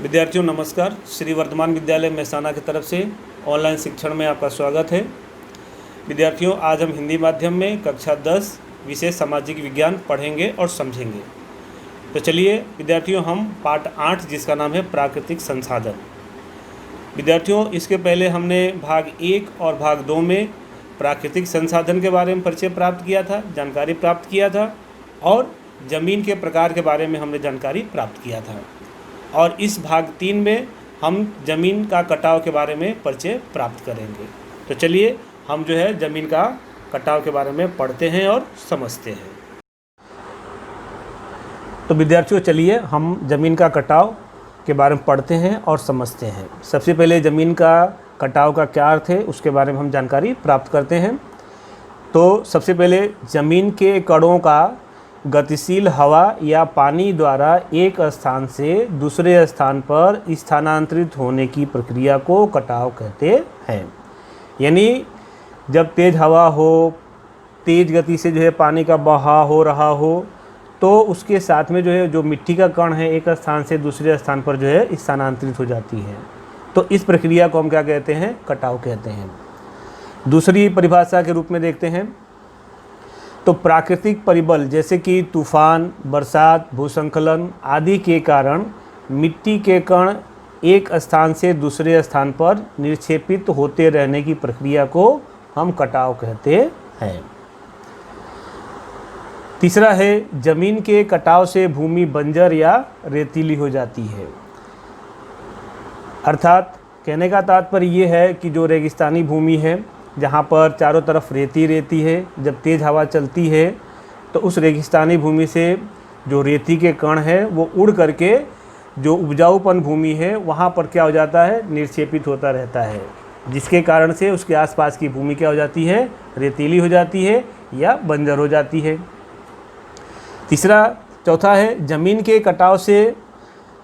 विद्यार्थियों नमस्कार। श्री वर्धमान विद्यालय मेहसाना की तरफ से ऑनलाइन शिक्षण में आपका स्वागत है। विद्यार्थियों, आज हम हिंदी माध्यम में कक्षा 10 विषय सामाजिक विज्ञान पढ़ेंगे और समझेंगे। तो चलिए विद्यार्थियों, हम पाठ 8 जिसका नाम है प्राकृतिक संसाधन। विद्यार्थियों, इसके पहले हमने भाग 1 और भाग 2 में प्राकृतिक संसाधन के बारे में परिचय प्राप्त किया था, जानकारी प्राप्त किया था, और ज़मीन के प्रकार के बारे में हमने जानकारी प्राप्त किया था। और इस भाग 3 में हम ज़मीन का कटाव के बारे में परिचय प्राप्त करेंगे। तो चलिए हम ज़मीन का कटाव के बारे में पढ़ते हैं और समझते हैं। तो विद्यार्थियों, चलिए हम ज़मीन का कटाव के बारे में पढ़ते हैं और समझते हैं। सबसे पहले ज़मीन का कटाव का क्या अर्थ है उसके बारे में हम जानकारी प्राप्त करते हैं। तो सबसे पहले ज़मीन के कणों का गतिशील हवा या पानी द्वारा एक स्थान से दूसरे स्थान पर स्थानांतरित होने की प्रक्रिया को कटाव कहते हैं। यानी जब तेज़ हवा हो, तेज़ गति से पानी का बहाव हो रहा हो, तो उसके साथ में जो मिट्टी का कण है एक स्थान से दूसरे स्थान पर स्थानांतरित हो जाती है। तो इस प्रक्रिया को हम क्या कहते हैं? कटाव कहते हैं। दूसरी परिभाषा के रूप में देखते हैं तो प्राकृतिक परिबल जैसे कि तूफान, बरसात, भूस्खलन आदि के कारण मिट्टी के कण एक स्थान से दूसरे स्थान पर निक्षेपित होते रहने की प्रक्रिया को हम कटाव कहते हैं। तीसरा है जमीन के कटाव से भूमि बंजर या रेतीली हो जाती है। अर्थात कहने का तात्पर्य ये है कि जो रेगिस्तानी भूमि है, जहाँ पर चारों तरफ रेती रेती है, जब तेज़ हवा चलती है तो उस रेगिस्तानी भूमि से जो रेती के कण है वो उड़ करके जो उपजाऊपन भूमि है वहाँ पर क्या हो जाता है? निक्षेपित होता रहता है, जिसके कारण से उसके आसपास की भूमि क्या हो जाती है? रेतीली हो जाती है या बंजर हो जाती है। चौथा है ज़मीन के कटाव से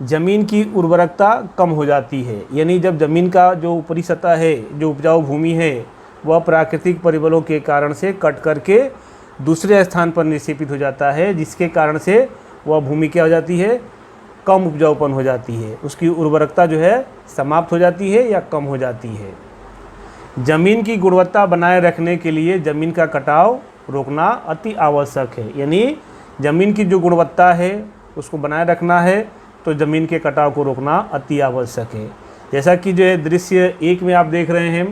ज़मीन की उर्वरकता कम हो जाती है। यानी जब ज़मीन का जो ऊपरी सतह है, जो उपजाऊ भूमि है, वह प्राकृतिक परिबलों के कारण से कट करके दूसरे स्थान पर निक्षेपित हो जाता है, जिसके कारण से वह भूमि क्या हो जाती है? कम उपजाऊपन हो जाती है, उसकी उर्वरकता समाप्त हो जाती है या कम हो जाती है। ज़मीन की गुणवत्ता बनाए रखने के लिए ज़मीन का कटाव रोकना अति आवश्यक है। यानी ज़मीन की जो गुणवत्ता है उसको बनाए रखना है तो ज़मीन के कटाव को रोकना अति आवश्यक है। जैसा कि दृश्य 1 में आप देख रहे हैं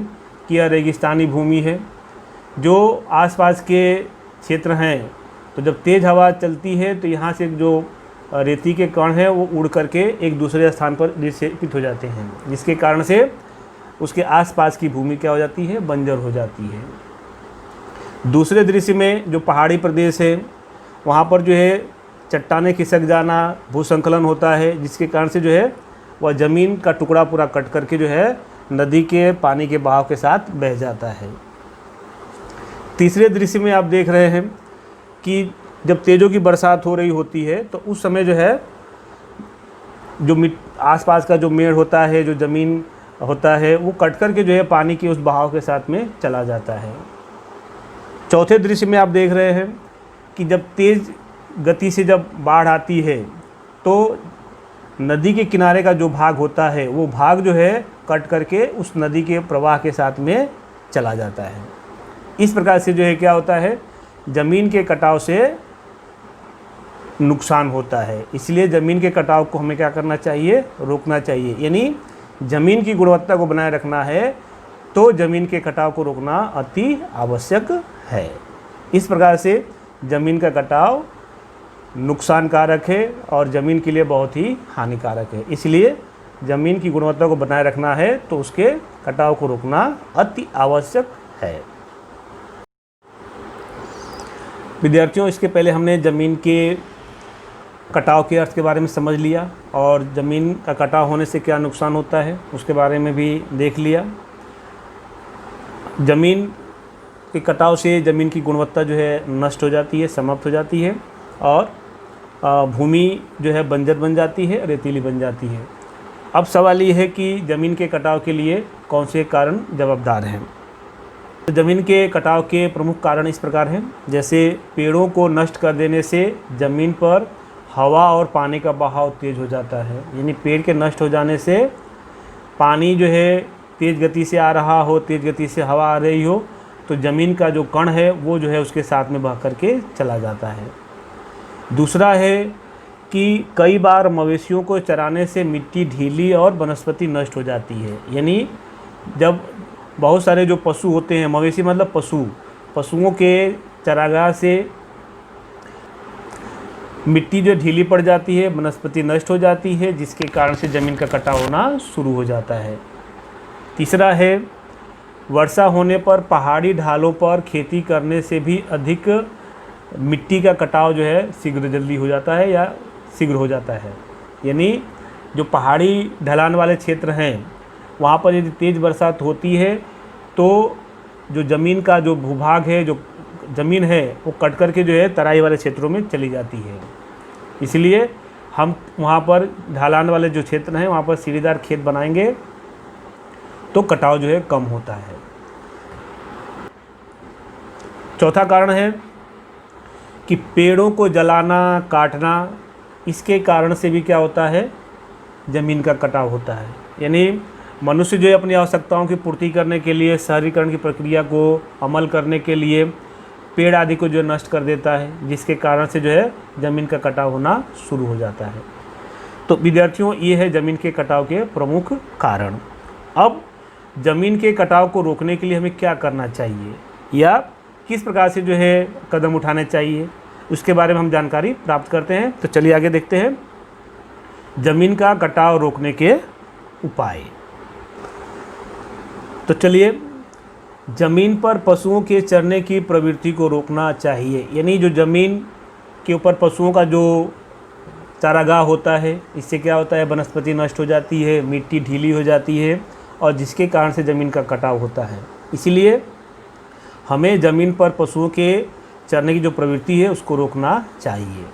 कि यह रेगिस्तानी भूमि है, जो आसपास के क्षेत्र हैं, तो जब तेज़ हवा चलती है तो यहाँ से जो रेती के कण हैं वो उड़ करके एक दूसरे स्थान पर निक्षेपित हो जाते हैं, जिसके कारण से उसके आसपास की भूमि क्या हो जाती है? बंजर हो जाती है। दूसरे दृश्य में जो पहाड़ी प्रदेश है वहाँ पर चट्टानें खिसक जाना, भूस्खलन होता है, जिसके कारण से वह ज़मीन का टुकड़ा पूरा कट करके नदी के पानी के बहाव के साथ बह जाता है। तीसरे दृश्य में आप देख रहे हैं कि जब तेज़ों की बरसात हो रही होती है तो उस समय जो आसपास का जो मेड़ होता है, जो ज़मीन होता है, वो कट करके पानी के उस बहाव के साथ में चला जाता है। चौथे दृश्य में आप देख रहे हैं कि जब तेज़ गति से जब बाढ़ आती है तो नदी के किनारे का जो भाग होता है वो भाग कट करके उस नदी के प्रवाह के साथ में चला जाता है। इस प्रकार से क्या होता है? ज़मीन के कटाव से नुकसान होता है। इसलिए ज़मीन के कटाव को हमें क्या करना चाहिए? रोकना चाहिए। यानी ज़मीन की गुणवत्ता को बनाए रखना है तो ज़मीन के कटाव को रोकना अति आवश्यक है। इस प्रकार से ज़मीन का कटाव नुकसानकारक है और ज़मीन के लिए बहुत ही हानिकारक है। इसलिए ज़मीन की गुणवत्ता को बनाए रखना है तो उसके कटाव को रोकना अति आवश्यक है। विद्यार्थियों, इसके पहले हमने ज़मीन के कटाव के अर्थ के बारे में समझ लिया और ज़मीन का कटाव होने से क्या नुकसान होता है उसके बारे में भी देख लिया। ज़मीन के कटाव से ज़मीन की गुणवत्ता नष्ट हो जाती है, समाप्त हो जाती है और भूमि बंजर बन जाती है, रेतीली बन जाती है। अब सवाल ये है कि ज़मीन के कटाव के लिए कौन से कारण जवाबदार हैं? तो ज़मीन के कटाव के प्रमुख कारण इस प्रकार हैं। जैसे पेड़ों को नष्ट कर देने से ज़मीन पर हवा और पानी का बहाव तेज़ हो जाता है। यानी पेड़ के नष्ट हो जाने से पानी जो है तेज़ गति से आ रहा हो, तेज़ गति से हवा आ रही हो, तो ज़मीन का जो कण है वो जो है उसके साथ में बह करके चला जाता है। दूसरा है कि कई बार मवेशियों को चराने से मिट्टी ढीली और वनस्पति नष्ट हो जाती है। यानी जब बहुत सारे जो पशु होते हैं, मवेशी मतलब पशुओं के चरागाह से मिट्टी जो ढीली पड़ जाती है, वनस्पति नष्ट हो जाती है, जिसके कारण से ज़मीन का कटाव होना शुरू हो जाता है। तीसरा है वर्षा होने पर पहाड़ी ढालों पर खेती करने से भी अधिक मिट्टी का कटाव जो है जल्दी हो जाता है या शीघ्र हो जाता है। यानी जो पहाड़ी ढलान वाले क्षेत्र हैं वहाँ पर यदि तेज़ बरसात होती है तो जो ज़मीन का जो भूभाग है, जो ज़मीन है वो कट कर के जो है तराई वाले क्षेत्रों में चली जाती है। इसलिए हम वहाँ पर ढलान वाले जो क्षेत्र हैं वहाँ पर सीढ़ीदार खेत बनाएंगे तो कटाव जो है कम होता है। चौथा कारण है कि पेड़ों को जलाना, काटना, इसके कारण से भी क्या होता है, ज़मीन का कटाव होता है। यानी मनुष्य जो है अपनी आवश्यकताओं की पूर्ति करने के लिए, शहरीकरण की प्रक्रिया को अमल करने के लिए पेड़ आदि को जो नष्ट कर देता है, जिसके कारण से जो है ज़मीन का कटाव होना शुरू हो जाता है। तो विद्यार्थियों, ये है ज़मीन के कटाव के प्रमुख कारण। अब ज़मीन के कटाव को रोकने के लिए हमें क्या करना चाहिए या किस प्रकार से जो है कदम उठाने चाहिए, उसके बारे में हम जानकारी प्राप्त करते हैं। तो चलिए आगे देखते हैं ज़मीन का कटाव रोकने के उपाय। तो चलिए, ज़मीन पर पशुओं के चरने की प्रवृत्ति को रोकना चाहिए। यानी जो ज़मीन के ऊपर पशुओं का जो चारागाह होता है, इससे क्या होता है, वनस्पति नष्ट हो जाती है, मिट्टी ढीली हो जाती है और जिसके कारण से ज़मीन का कटाव होता है। इसीलिए हमें ज़मीन पर पशुओं के चरने की जो प्रवृत्ति है उसको रोकना चाहिए।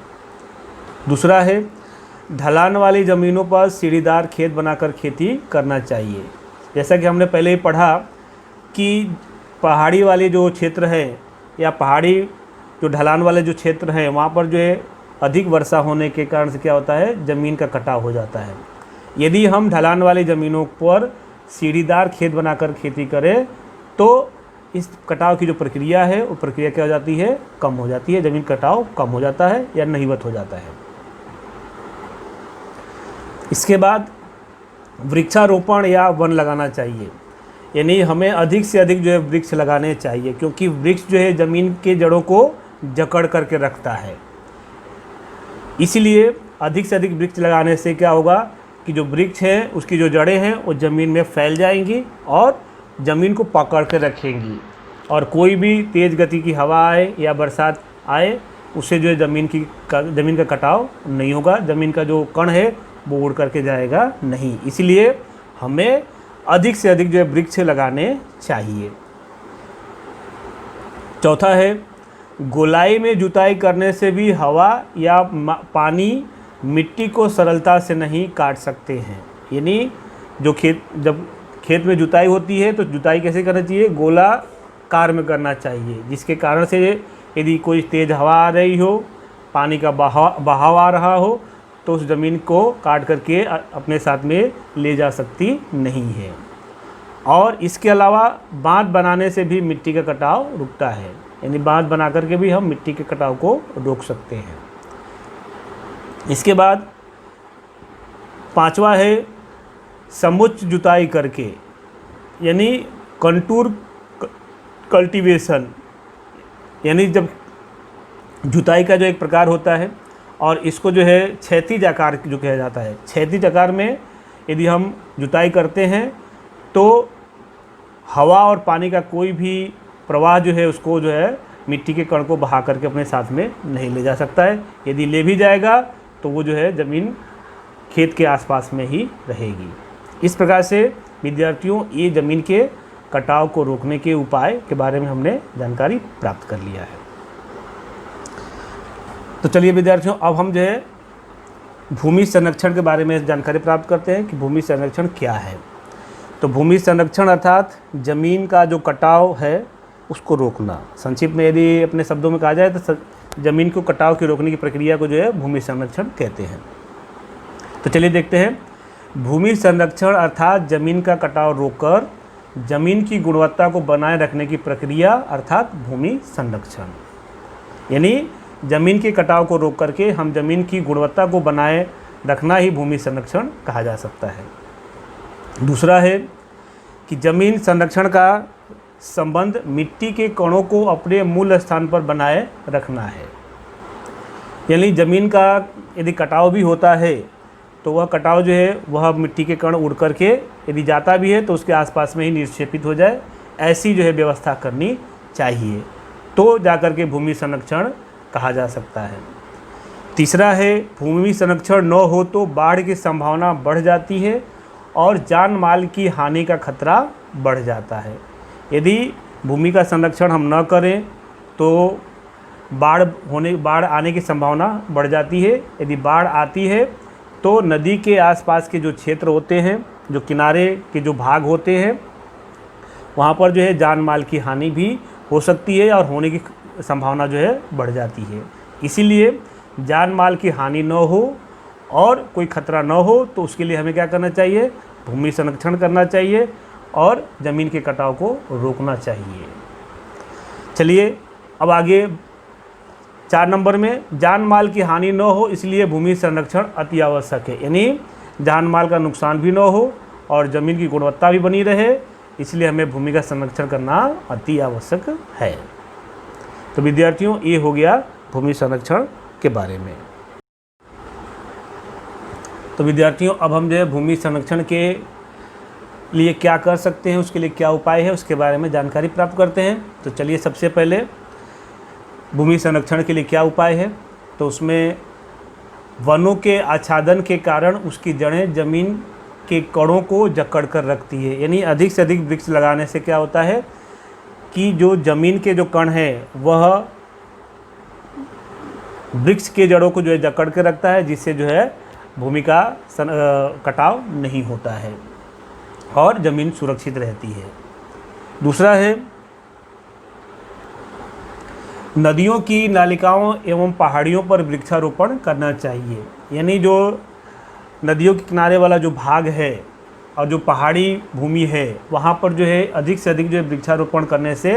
दूसरा है ढलान वाली ज़मीनों पर सीढ़ीदार खेत बनाकर खेती करना चाहिए। जैसा कि हमने पहले ही पढ़ा कि पहाड़ी वाले जो क्षेत्र है या पहाड़ी जो ढलान वाले जो क्षेत्र हैं वहाँ पर जो है अधिक वर्षा होने के कारण से क्या होता है, ज़मीन का कटाव हो जाता है। यदि हम ढलान वाली ज़मीनों पर सीढ़ीदार खेत बनाकर खेती करें तो इस कटाव की जो प्रक्रिया है वो प्रक्रिया क्या हो जाती है, कम हो जाती है, ज़मीन कटाव कम हो जाता है या नहीवत हो जाता है। इसके बाद वृक्षारोपण या वन लगाना चाहिए। यानी हमें अधिक से अधिक जो है वृक्ष लगाने चाहिए, क्योंकि वृक्ष जो है ज़मीन के जड़ों को जकड़ करके रखता है। इसलिए अधिक से अधिक वृक्ष लगाने से क्या होगा कि जो वृक्ष है उसकी जो जड़ें हैं वो ज़मीन में फैल जाएंगी और ज़मीन को पकड़ के रखेंगी, और कोई भी तेज़ गति की हवा आए या बरसात आए उससे जो है ज़मीन का कटाव नहीं होगा, ज़मीन का जो कण है वो उड़ करके जाएगा नहीं। इसलिए हमें अधिक से अधिक जो है वृक्ष लगाने चाहिए। चौथा है गोलाई में जुताई करने से भी हवा या पानी मिट्टी को सरलता से नहीं काट सकते हैं। यानी जब खेत में जुताई होती है तो जुताई कैसे करना चाहिए, गोलाकार में करना चाहिए, जिसके कारण से यदि कोई तेज़ हवा आ रही हो, पानी का बहाव आ रहा हो तो उस ज़मीन को काट करके अपने साथ में ले जा सकती नहीं है। और इसके अलावा बांध बनाने से भी मिट्टी का कटाव रुकता है। यानी बांध बना करके भी हम मिट्टी के कटाव को रोक सकते हैं। इसके बाद पांचवा है समुच्च जुताई करके, यानी कंटूर कल्टीवेशन। यानी जब जुताई का जो एक प्रकार होता है और इसको जो है क्षैतिज आकार जो कहा जाता है, क्षैतिज आकार में यदि हम जुताई करते हैं तो हवा और पानी का कोई भी प्रवाह जो है उसको जो है मिट्टी के कण को बहा करके अपने साथ में नहीं ले जा सकता है। यदि ले भी जाएगा तो वो जो है ज़मीन खेत के आसपास में ही रहेगी। इस प्रकार से विद्यार्थियों ये ज़मीन के कटाव को रोकने के उपाय के बारे में हमने जानकारी प्राप्त कर लिया है। तो चलिए विद्यार्थियों, अब हम जो है भूमि संरक्षण के बारे में जानकारी प्राप्त करते हैं कि भूमि संरक्षण क्या है। तो भूमि संरक्षण अर्थात ज़मीन का जो कटाव है उसको रोकना। संक्षिप्त में यदि अपने शब्दों में कहा जाए तो ज़मीन को कटाव के रोकने की प्रक्रिया को जो है भूमि संरक्षण कहते हैं। तो चलिए देखते हैं, भूमि संरक्षण अर्थात ज़मीन का कटाव रोककर ज़मीन की गुणवत्ता को बनाए रखने की प्रक्रिया अर्थात भूमि संरक्षण। यानी ज़मीन के कटाव को रोक करके हम ज़मीन की गुणवत्ता को बनाए रखना ही भूमि संरक्षण कहा जा सकता है। दूसरा है कि ज़मीन संरक्षण का संबंध मिट्टी के कणों को अपने मूल स्थान पर बनाए रखना है। यानी ज़मीन का यदि कटाव भी होता है तो वह कटाव जो है वह मिट्टी के कण उड़ करके यदि जाता भी है तो उसके आसपास में ही निक्षेपित हो जाए, ऐसी जो है व्यवस्था करनी चाहिए, तो जाकर के भूमि संरक्षण कहा जा सकता है। तीसरा है, भूमि संरक्षण न हो तो बाढ़ की संभावना बढ़ जाती है और जान माल की हानि का खतरा बढ़ जाता है। यदि भूमि का संरक्षण हम न करें तो बाढ़ आने की संभावना बढ़ जाती है। यदि बाढ़ आती है तो नदी के आसपास के जो क्षेत्र होते हैं, जो किनारे के जो भाग होते हैं, वहाँ पर जो है जान माल की हानि भी हो सकती है और होने की संभावना जो है बढ़ जाती है। इसीलिए जान माल की हानि न हो और कोई खतरा न हो तो उसके लिए हमें क्या करना चाहिए, भूमि संरक्षण करना चाहिए और ज़मीन के कटाव को रोकना चाहिए। चलिए अब आगे 4 नंबर में, जान माल की हानि न हो इसलिए भूमि संरक्षण अति आवश्यक है। यानी जान माल का नुकसान भी न हो और ज़मीन की गुणवत्ता भी बनी रहे, इसलिए हमें भूमि का संरक्षण करना अति आवश्यक है। तो विद्यार्थियों, ये हो गया भूमि संरक्षण के बारे में। तो विद्यार्थियों, अब हम जो है भूमि संरक्षण के लिए क्या कर सकते हैं, उसके लिए क्या उपाय है, उसके बारे में जानकारी प्राप्त करते हैं। तो चलिए, सबसे पहले भूमि संरक्षण के लिए क्या उपाय है, तो उसमें वनों के आच्छादन के कारण उसकी जड़ें ज़मीन के कणों को जकड़ कर रखती है। यानी अधिक से अधिक वृक्ष लगाने से क्या होता है कि जो ज़मीन के जो कण है वह वृक्ष के जड़ों को जो है जकड़ के रखता है, जिससे जो है भूमि का कटाव नहीं होता है और ज़मीन सुरक्षित रहती है। दूसरा है, नदियों की नालिकाओं एवं पहाड़ियों पर वृक्षारोपण करना चाहिए। यानी जो नदियों के किनारे वाला जो भाग है और जो पहाड़ी भूमि है, वहाँ पर जो है अधिक से अधिक जो है वृक्षारोपण करने से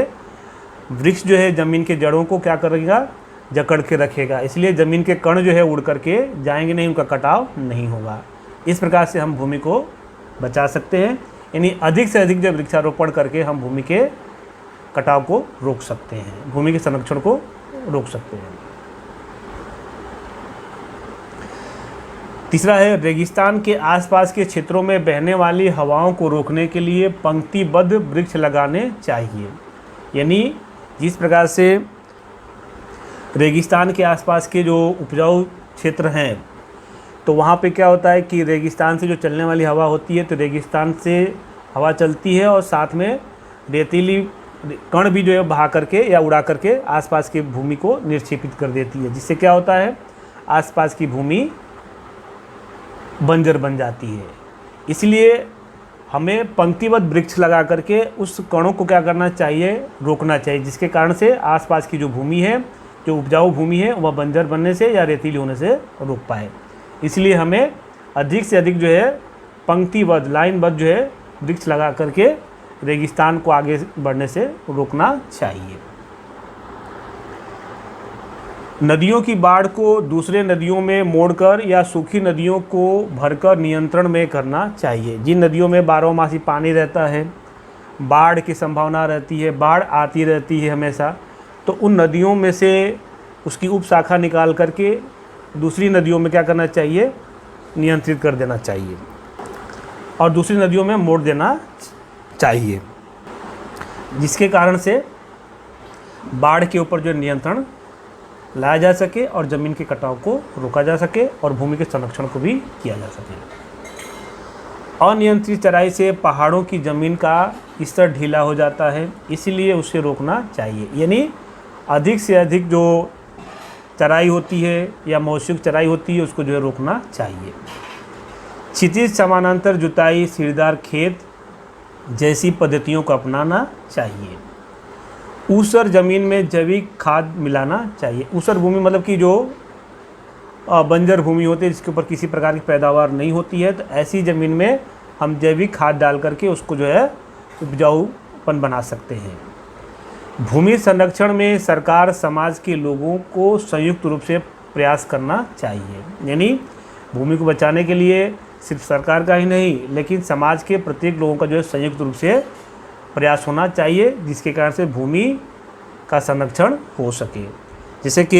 वृक्ष जो है ज़मीन के जड़ों को क्या करेगा, जकड़ के रखेगा। इसलिए ज़मीन के कण जो है उड़ करके जाएंगे नहीं, उनका कटाव नहीं होगा। इस प्रकार से हम भूमि को बचा सकते हैं। यानी अधिक से अधिक जो वृक्षारोपण करके हम भूमि के कटाव को रोक सकते हैं, भूमि के संरक्षण को रोक सकते हैं। तीसरा है, रेगिस्तान के आसपास के क्षेत्रों में बहने वाली हवाओं को रोकने के लिए पंक्तिबद्ध वृक्ष लगाने चाहिए। यानी जिस प्रकार से रेगिस्तान के आसपास के जो उपजाऊ क्षेत्र हैं, तो वहाँ पे क्या होता है कि रेगिस्तान से जो चलने वाली हवा होती है, तो रेगिस्तान से हवा चलती है और साथ में रेतीली कण भी जो है बहा करके या उड़ा करके आसपास की भूमि को निक्षेपित कर देती है, जिससे क्या होता है, आसपास की भूमि बंजर बन जाती है। इसलिए हमें पंक्तिबद्ध वृक्ष लगा करके उस कणों को क्या करना चाहिए, रोकना चाहिए, जिसके कारण से आसपास की जो भूमि है, जो उपजाऊ भूमि है, वह बंजर बनने से या रेतीली होने से रोक पाए। इसलिए हमें अधिक से अधिक जो है पंक्तिबद्ध, लाइनबद्ध जो है वृक्ष लगा करके रेगिस्तान को आगे बढ़ने से रोकना चाहिए। नदियों की बाढ़ को दूसरे नदियों में मोड़कर या सूखी नदियों को भरकर नियंत्रण में करना चाहिए। जिन नदियों में बारहमासी पानी रहता है, बाढ़ की संभावना रहती है, बाढ़ आती रहती है हमेशा, तो उन नदियों में से उसकी उप शाखा निकाल करके दूसरी नदियों में क्या करना चाहिए, नियंत्रित कर देना चाहिए और दूसरी नदियों में मोड़ देना चाहिए, जिसके कारण से बाढ़ के ऊपर जो नियंत्रण लाया जा सके और ज़मीन के कटाव को रोका जा सके और भूमि के संरक्षण को भी किया जा सके। अनियंत्रित चराई से पहाड़ों की ज़मीन का स्तर ढीला हो जाता है, इसलिए उसे रोकना चाहिए। यानी अधिक से अधिक जो चराई होती है या मौसम चराई होती है, उसको जो है रोकना चाहिए। क्षितिज समानांतर जुताई, सीढ़ीदार खेत जैसी पद्धतियों को अपनाना चाहिए। ऊसर ज़मीन में जैविक खाद मिलाना चाहिए। ऊसर भूमि मतलब कि जो बंजर भूमि होती है जिसके ऊपर किसी प्रकार की पैदावार नहीं होती है, तो ऐसी ज़मीन में हम जैविक खाद डाल करके उसको जो है उपजाऊपन बना सकते हैं। भूमि संरक्षण में सरकार समाज के लोगों को संयुक्त रूप से प्रयास करना चाहिए। यानी भूमि को बचाने के लिए सिर्फ सरकार का ही नहीं, लेकिन समाज के प्रत्येक लोगों का जो है संयुक्त रूप से प्रयास होना चाहिए, जिसके कारण से भूमि का संरक्षण हो सके। जैसे कि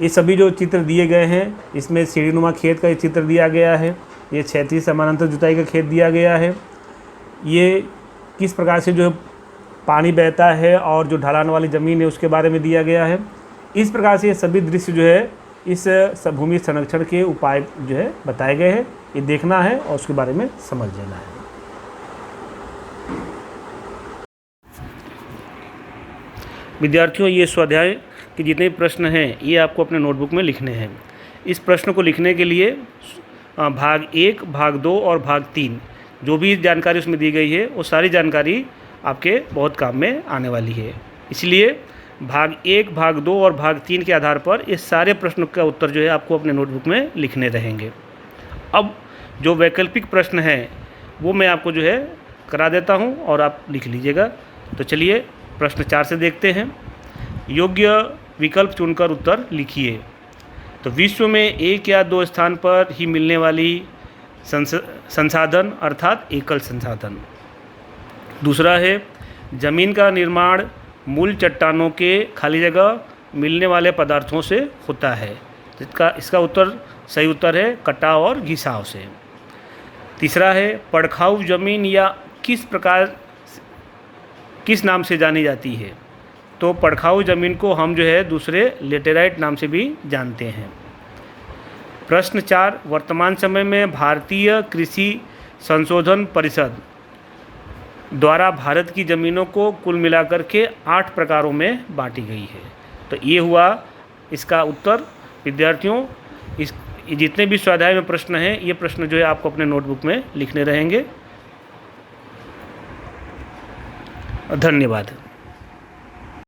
ये सभी जो चित्र दिए गए हैं, इसमें सीढ़ीनुमा खेत का चित्र दिया गया है, ये क्षैतिज समानांतर जुताई का खेत दिया गया है, ये किस प्रकार से जो है पानी बहता है और जो ढलान वाली ज़मीन है उसके बारे में दिया गया है। इस प्रकार से ये सभी दृश्य जो है इस भूमि संरक्षण के उपाय जो है बताए गए हैं, ये देखना है और उसके बारे में समझ लेना है। विद्यार्थियों, ये स्वाध्याय के जितने प्रश्न हैं ये आपको अपने नोटबुक में लिखने हैं। इस प्रश्न को लिखने के लिए भाग 1, भाग 2 और भाग 3 जो भी जानकारी उसमें दी गई है वो सारी जानकारी आपके बहुत काम में आने वाली है। इसलिए भाग 1, भाग 2 और भाग 3 के आधार पर इस सारे प्रश्नों का उत्तर जो है आपको अपने नोटबुक में लिखने रहेंगे। अब जो वैकल्पिक प्रश्न हैं वो मैं आपको जो है करा देता हूं और आप लिख लीजिएगा। तो चलिए प्रश्न 4 से देखते हैं। योग्य विकल्प चुनकर उत्तर लिखिए। तो विश्व में एक या दो स्थान पर ही मिलने वाली संसाधन अर्थात एकल संसाधन। दूसरा है जमीन का निर्माण मूल चट्टानों के खाली जगह मिलने वाले पदार्थों से होता है। इसका उत्तर सही उत्तर है कटाव और घिसाव से। तीसरा है पड़खाऊ जमीन या किस नाम से जानी जाती है। तो पड़खाऊ ज़मीन को हम जो है दूसरे लेटेराइट नाम से भी जानते हैं। प्रश्न 4 वर्तमान समय में भारतीय कृषि संशोधन परिषद द्वारा भारत की ज़मीनों को कुल मिलाकर के 8 प्रकारों में बांटी गई है। तो ये हुआ इसका उत्तर। विद्यार्थियों, इस जितने भी स्वाध्याय में प्रश्न हैं ये प्रश्न जो है आपको अपने नोटबुक में लिखने रहेंगे। धन्यवाद।